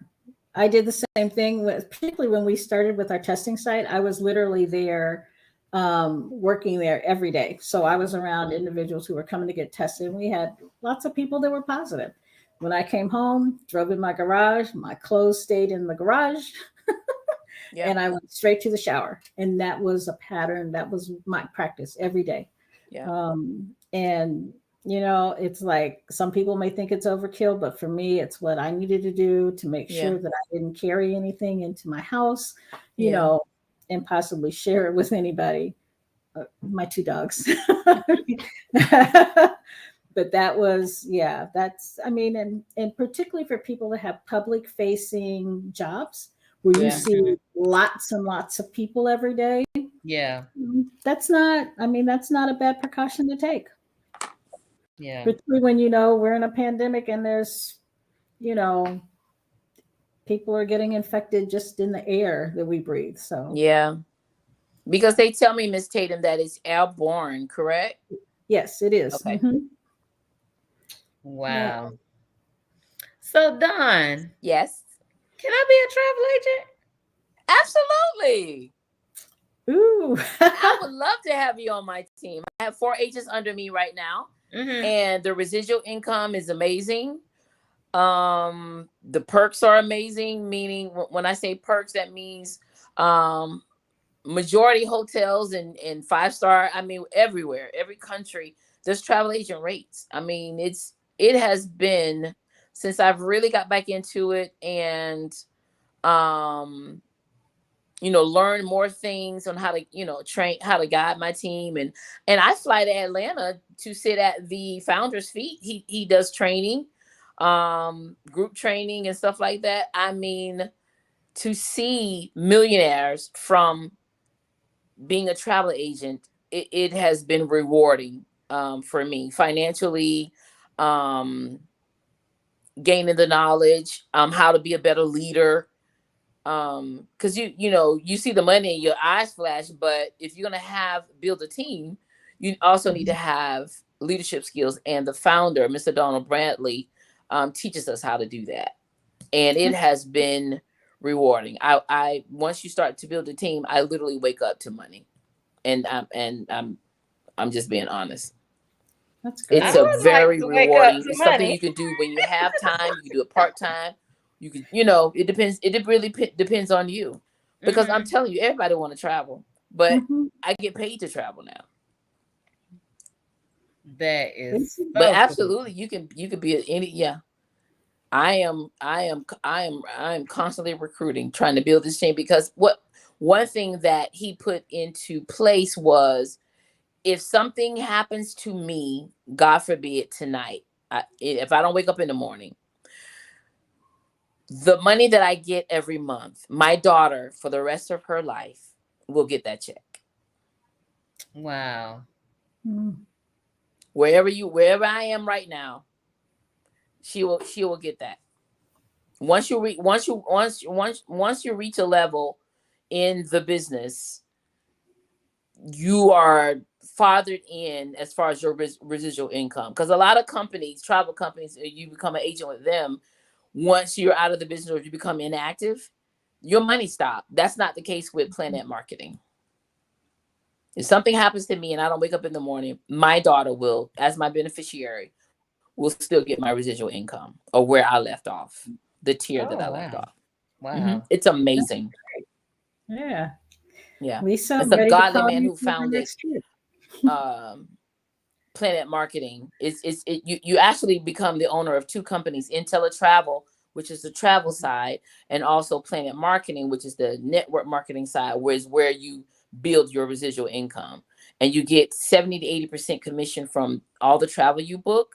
I did the same thing with, particularly when we started with our testing site. I was literally there, working there every day. So I was around individuals who were coming to get tested. And we had lots of people that were positive. When I came home, drove in my garage, my clothes stayed in the garage, Yeah. and I went straight to the shower. And that was a pattern. That was my practice every day. Yeah. And it's like some people may think it's overkill, but for me, it's what I needed to do to make Yeah. sure that I didn't carry anything into my house, Yeah. and possibly share it with anybody. My two dogs. But that was, yeah, that's, I mean, and particularly for people that have public facing jobs where you Yeah. see lots and lots of people every day. Yeah. That's not, I mean, that's not a bad precaution to take. Yeah. Particularly when we're in a pandemic and there's, you know, people are getting infected just in the air that we breathe. So Yeah. Because they tell me, Miss Tatum, that it's airborne, correct? yes, it is. Okay. Yeah. Wow. So Don, Yes. can I be a travel agent? Absolutely. Ooh. I would love to have you on my team. I have 4 agents under me right now, and the residual income is amazing. The perks are amazing, meaning when I say perks, that means majority hotels and 5-star, I mean everywhere, every country, there's travel agent rates. I mean, it has been since I've really got back into it and um learn more things on how to train, how to guide my team. And I fly to Atlanta to sit at the founder's feet. He does training, group training and stuff like that. I mean, to see millionaires from being a travel agent, it has been rewarding, for me financially, um gaining the knowledge, how to be a better leader, because you see the money in your eyes flash, but if you're going to have build a team, you also need to have leadership skills, and the founder, Mr. Donald Bradley, teaches us how to do that, and it has been rewarding. I once you start to build a team, I literally wake up to money, and I'm just being honest. That's great. It's I a would like very to wake up rewarding. to It's something money. you can do when you have time. You can do it part-time. You can, it depends. It really depends on you, because I'm telling you, everybody want to travel, but I get paid to travel now. That is But so cool. absolutely, you could be any, yeah. I am constantly recruiting, trying to build this team, because one thing that he put into place was, if something happens to me, God forbid, tonight, if I don't wake up in the morning, the money that I get every month, my daughter, for the rest of her life, will get that check. Wow. Wherever I am right now, she will get that. Once you reach a level in the business, you are fathered in as far as your residual income, because a lot of companies, travel companies, you become an agent with them, once you're out of the business or if you become inactive, your money stops. That's not the case with Planet Marketing. If something happens to me and I don't wake up in the morning, my daughter will, as my beneficiary, will still get my residual income, or where I left off, the tier that I Oh left wow. off. Wow. It's amazing. Yeah. Yeah. Lisa, It's I'm a ready to godly call man you who for the founded next trip. um, Planet Marketing. You actually become the owner of 2 companies: IntelliTravel, which is the travel side, and also Planet Marketing, which is the network marketing side, where you build your residual income, and you get 70 to 80% commission from all the travel you book.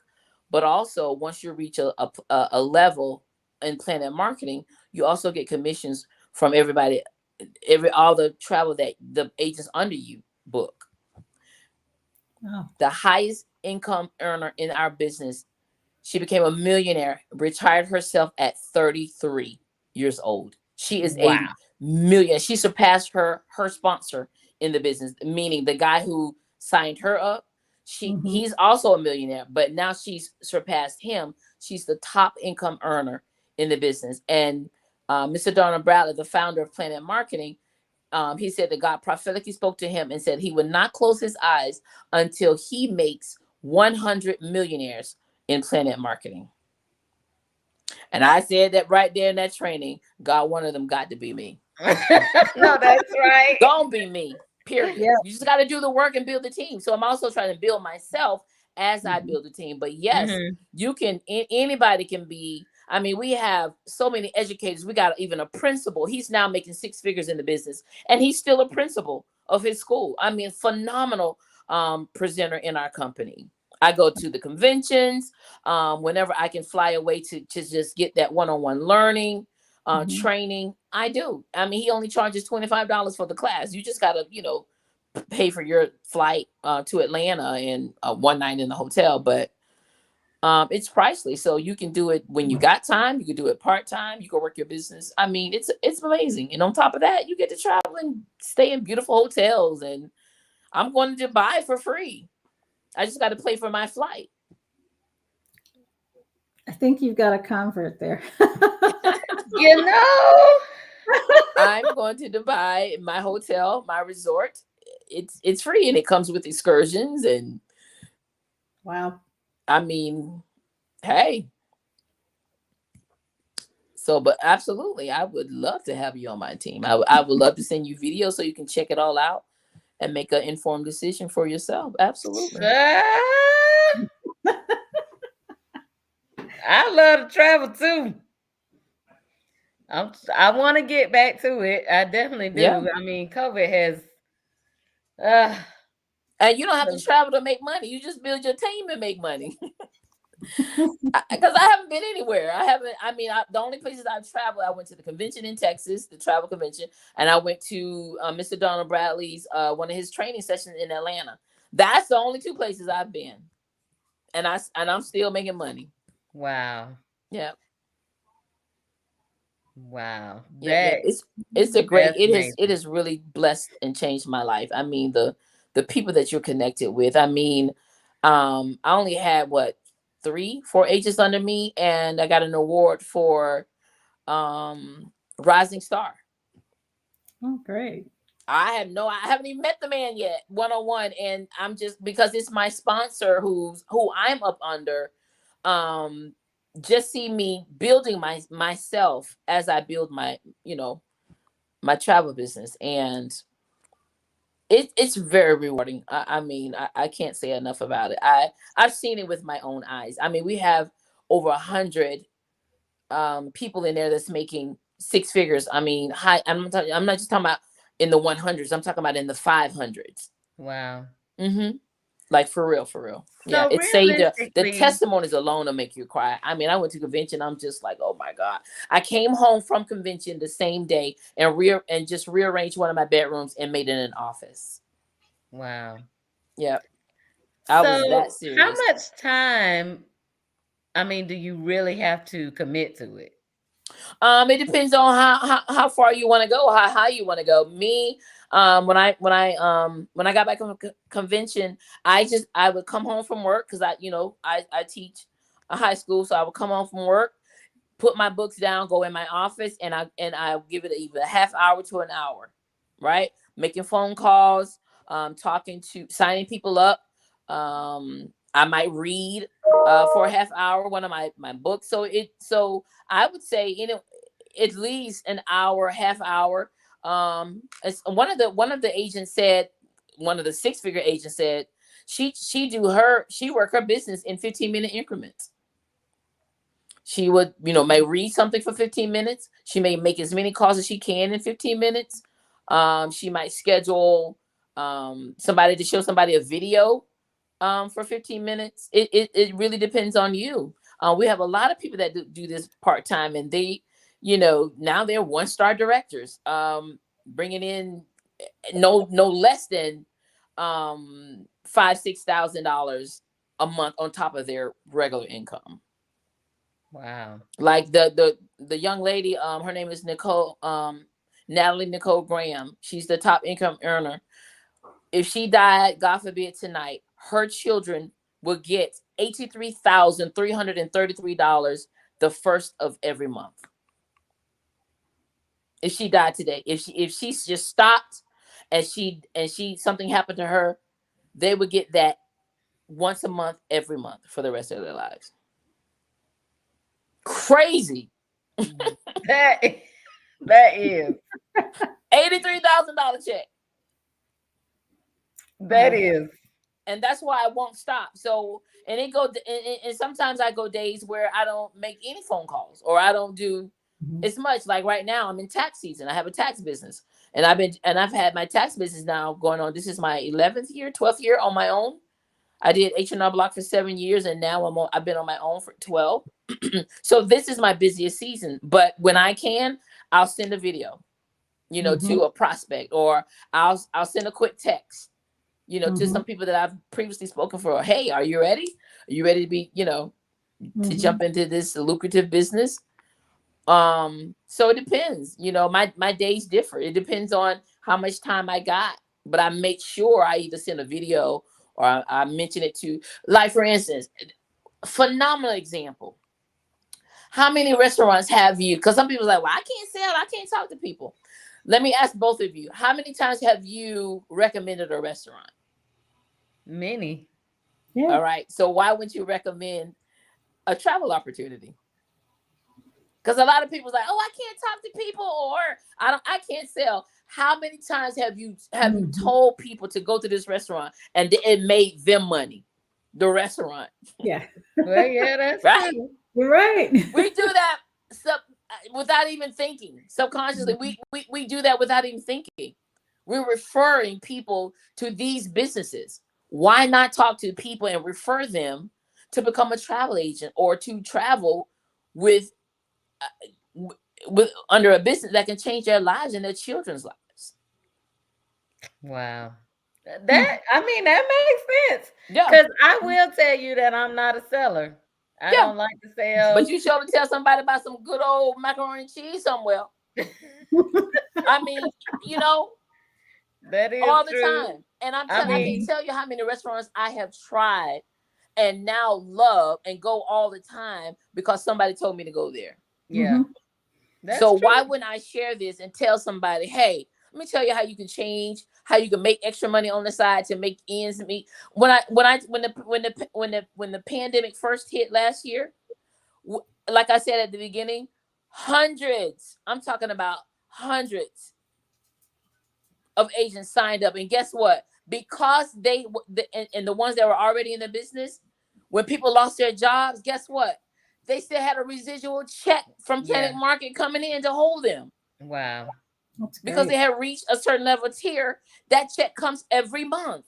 But also, once you reach a level in Planet Marketing, you also get commissions from all the travel that the agents under you book. Oh. the highest income earner in our business. She became a millionaire, retired herself at 33 years old. She is Wow. a million. She surpassed her sponsor in the business, meaning the guy who signed her up. He's also a millionaire, but now she's surpassed him. She's the top income earner in the business. And Mr. Donald Bradley, the founder of Planet Marketing, he said that God prophetically spoke to him and said he would not close his eyes until he makes 100 millionaires in Planet Marketing. And I said that right there in that training, God, one of them got to be me. No, that's right. Don't be me. Period. Yeah. You just got to do the work and build the team. So I'm also trying to build myself as I build the team. But yes, you can. Anybody can be. I mean, we have so many educators. We got even a principal. He's now making 6 figures in the business, and he's still a principal of his school. I mean, phenomenal presenter in our company. I go to the conventions whenever I can fly away to just get that one-on-one learning. Training, I do. I mean, he only charges $25 for the class. You just gotta, pay for your flight to Atlanta and one night in the hotel, but it's pricey. So you can do it when you got time. You can do it part-time. You can work your business. I mean, it's amazing. And on top of that, you get to travel and stay in beautiful hotels. And I'm going to Dubai for free. I just got to pay for my flight. I think you've got a convert there. I'm going to Dubai, my hotel, my resort. It's free, and it comes with excursions. And wow. I mean, hey. So, but absolutely, I would love to have you on my team. I would love to send you videos so you can check it all out and make an informed decision for yourself. Absolutely. I love to travel too. I want to get back to it. I definitely do. Yeah. I mean, COVID has. And you don't have to travel to make money. You just build your team and make money. Because I haven't been anywhere. I haven't. I mean, the only places I've traveled, I went to the convention in Texas, the travel convention, and I went to Mr. Donald Bradley's one of his training sessions in Atlanta. That's the only 2 places I've been, and I'm still making money. Wow. Yeah. Wow. Yeah. It's a great. It has really blessed and changed my life. I mean, the people that you're connected with. I mean, I only had 3-4 agents under me, and I got an award for Rising Star. Oh, great. I haven't even met the man yet, one-on-one, and I'm just, because it's my sponsor who I'm up under, just see me building myself as I build my my travel business, and it's very rewarding. I mean, I can't say enough about it. I've seen it with my own eyes. I mean, we have over 100 people in there that's making 6 figures. I mean, I'm not just talking about in the 100s. I'm talking about in the 500s. Wow. Like for real. Yeah, So it's the testimonies alone will make you cry. I mean, I went to convention. I'm just like, oh my God. I came home from convention the same day and just rearranged one of my bedrooms and made it an office. Wow. Yeah. I was that serious. How much time, I mean, do you really have to commit to it? It depends on how far you want to go, how high you want to go. Me, when I got back from convention, I would come home from work, because I teach a high school, so I would come home from work, put my books down, go in my office, and I give it either a half hour to an hour, right? Making phone calls, signing people up. I might read for a half hour one of my books. So I would say at least an hour, half hour. As one of the agents said, one of the 6-figure agents said, she work her business in 15-minute increments. She would, may read something for 15 minutes. She may make as many calls as she can in 15 minutes. She might schedule somebody to show somebody a video for 15 minutes. It really depends on you. We have a lot of people that do this part-time, and they, now they're 1-star directors, bringing in no less than $5,000-$6,000 a month on top of their regular income. Wow. Like the young lady, her name is Natalie Nicole Graham. She's the top income earner. If she died, God forbid, tonight, her children will get $83,333 the first of every month. If she died today, if she's just stopped and she something happened to her, they would get that once a month, every month for the rest of their lives. Crazy. That is $83,000 check. That is. And that's why I won't stop. So, and and sometimes I go days where I don't make any phone calls or I don't do as much. Like right now, I'm in tax season. I have a tax business, and I've had my tax business now going on. This is my 12th year on my own. I did H&R Block for 7 years, and now I've been on my own for 12. So this is my busiest season. But when I can, I'll send a video, to a prospect, or I'll send a quick text, to some people that I've previously spoken for. Hey, are you ready? Are you ready to be, to jump into this lucrative business? So it depends. My days differ. It depends on how much time I got. But I make sure I either send a video or I mention it to, like, for instance, phenomenal example. How many restaurants have you? Because some people are like, well, I can't sell. I can't talk to people. Let me ask both of you. How many times have you recommended a restaurant? Many. Yeah. All right. So why wouldn't you recommend a travel opportunity? Because a lot of people's like, oh, I can't talk to people, or I can't sell. How many times have you told people to go to this restaurant and it made them money? The restaurant. Yeah. Well, yeah, that's right. true. You're right. We do that without even thinking. Subconsciously, we do that without even thinking. We're referring people to these businesses. Why not talk to people and refer them to become a travel agent or to travel with under a business that can change their lives and their children's lives? Wow. That makes sense. Yeah. Because I will tell you that I'm not a seller. I don't like to sell. But you sure to tell somebody about some good old macaroni and cheese somewhere. I mean, that is all the true. time. And I can't tell you how many restaurants I have tried and now love and go all the time because somebody told me to go there. Yeah. That's so true. Why wouldn't I share this and tell somebody, hey, let me tell you how you can change, how you can make extra money on the side to make ends meet. When the pandemic first hit last year, like I said at the beginning, I'm talking about hundreds of agents signed up. And guess what? Because the ones that were already in the business, when people lost their jobs, guess what? They still had a residual check from Planet Market coming in to hold them. Wow. Because they had reached a certain level of tier, that check comes every month.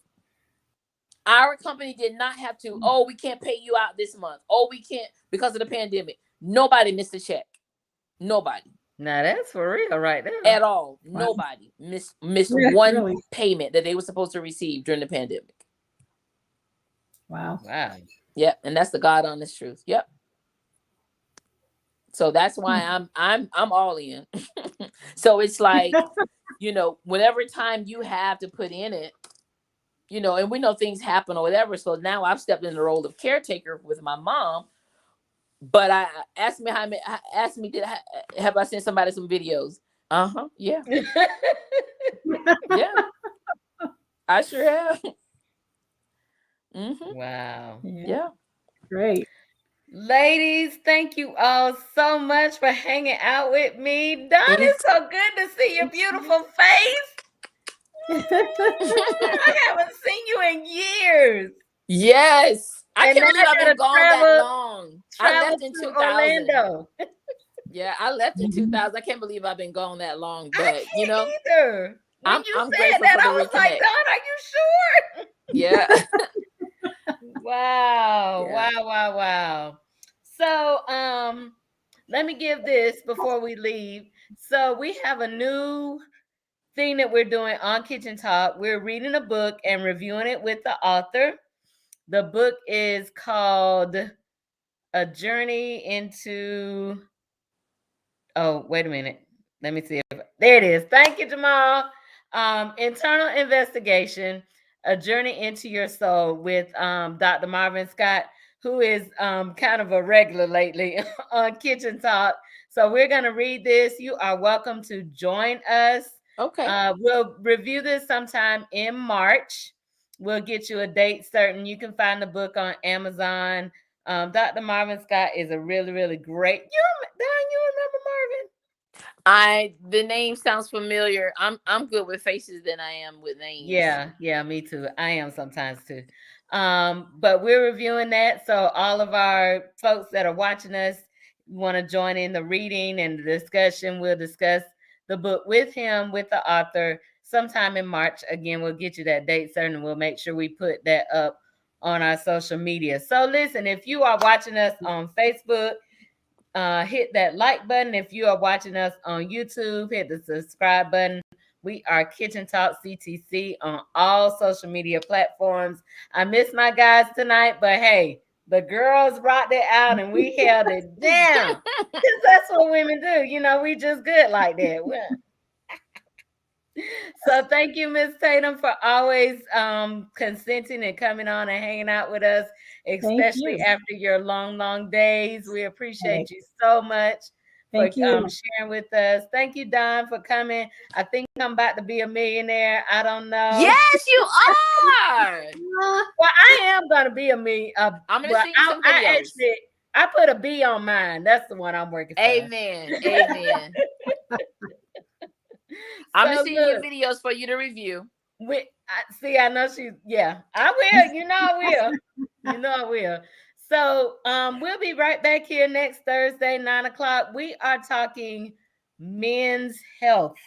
Our company did not have to, we can't pay you out this month. We can't because of the pandemic. Nobody missed a check. Nobody. Now that's for real right there. At all. Wow. Nobody missed one payment that they were supposed to receive during the pandemic. Wow. Yep. And that's the God honest truth. Yep. So that's why I'm all in. So it's like, whatever time you have to put in it, and we know things happen or whatever. So now I've stepped in the role of caretaker with my mom. But have I sent somebody some videos? Yeah. Yeah. I sure have. Wow. Yeah. Great. Ladies, thank you all so much for hanging out with me. Dawn, it's so good to see your beautiful face. I haven't seen you in years. Yes. I can't believe I've been gone that long. I left in 2000. Orlando. Yeah, I left in 2000. I can't believe I've been gone that long. But I can't either. When you I'm said that, I was like, Dawn, are you sure? Yeah. Wow. Yeah. Wow. So let me give this before we leave. So we have a new thing that we're doing on Kitchen Talk. We're reading a book and reviewing it with the author. The book is called A Journey into... Oh, wait a minute. Let me see if there it is. Thank you, Jamal. Internal Investigation, A Journey into Your Soul with Dr. Marvin Scott, who is kind of a regular lately on Kitchen Talk. So we're going to read this. You are welcome to join us. Okay. We'll review this sometime in March. We'll get you a date certain. You can find the book on Amazon. Dr. Marvin Scott is a really, really great. You remember Marvin? The name sounds familiar. I'm good with faces than I am with names. Yeah, me too. I am sometimes too. But we're reviewing that. So all of our folks that are watching us want to join in the reading and the discussion. We'll discuss the book with him, with the author, sometime in March. Again, we'll get you that date certain. We'll make sure we put that up on our social media. So listen, if you are watching us on Facebook, hit that like button. If you are watching us on YouTube, hit the subscribe button. We are Kitchen Talk CTC on all social media platforms. I miss my guys tonight, but hey, the girls rocked it out and we held it down. Because that's what women do. You know, we just good like that. So thank you, Miss Tatum, for always consenting and coming on and hanging out with us, especially after your long days. We appreciate you so much for sharing with us. Thank you, Don, for coming. I think I'm about to be a millionaire. I don't know. Yes, you are. Well, I am gonna be a millionaire. I'm gonna see you some videos. I put a B on mine. That's the one I'm working for. Amen. I'm gonna see your videos for you to review. I know she's. Yeah, I will. You know I will. So we'll be right back here next Thursday, 9:00. We are talking men's health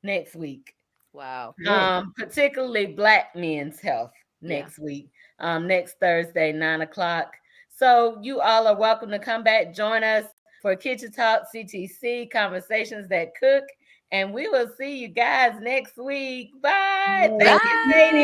next week. Wow. Particularly Black men's health next week. Next Thursday, 9:00. So you all are welcome to come back, join us for Kitchen Talk CTC, Conversations That Cook. And we will see you guys next week. Bye. Thank you, ladies.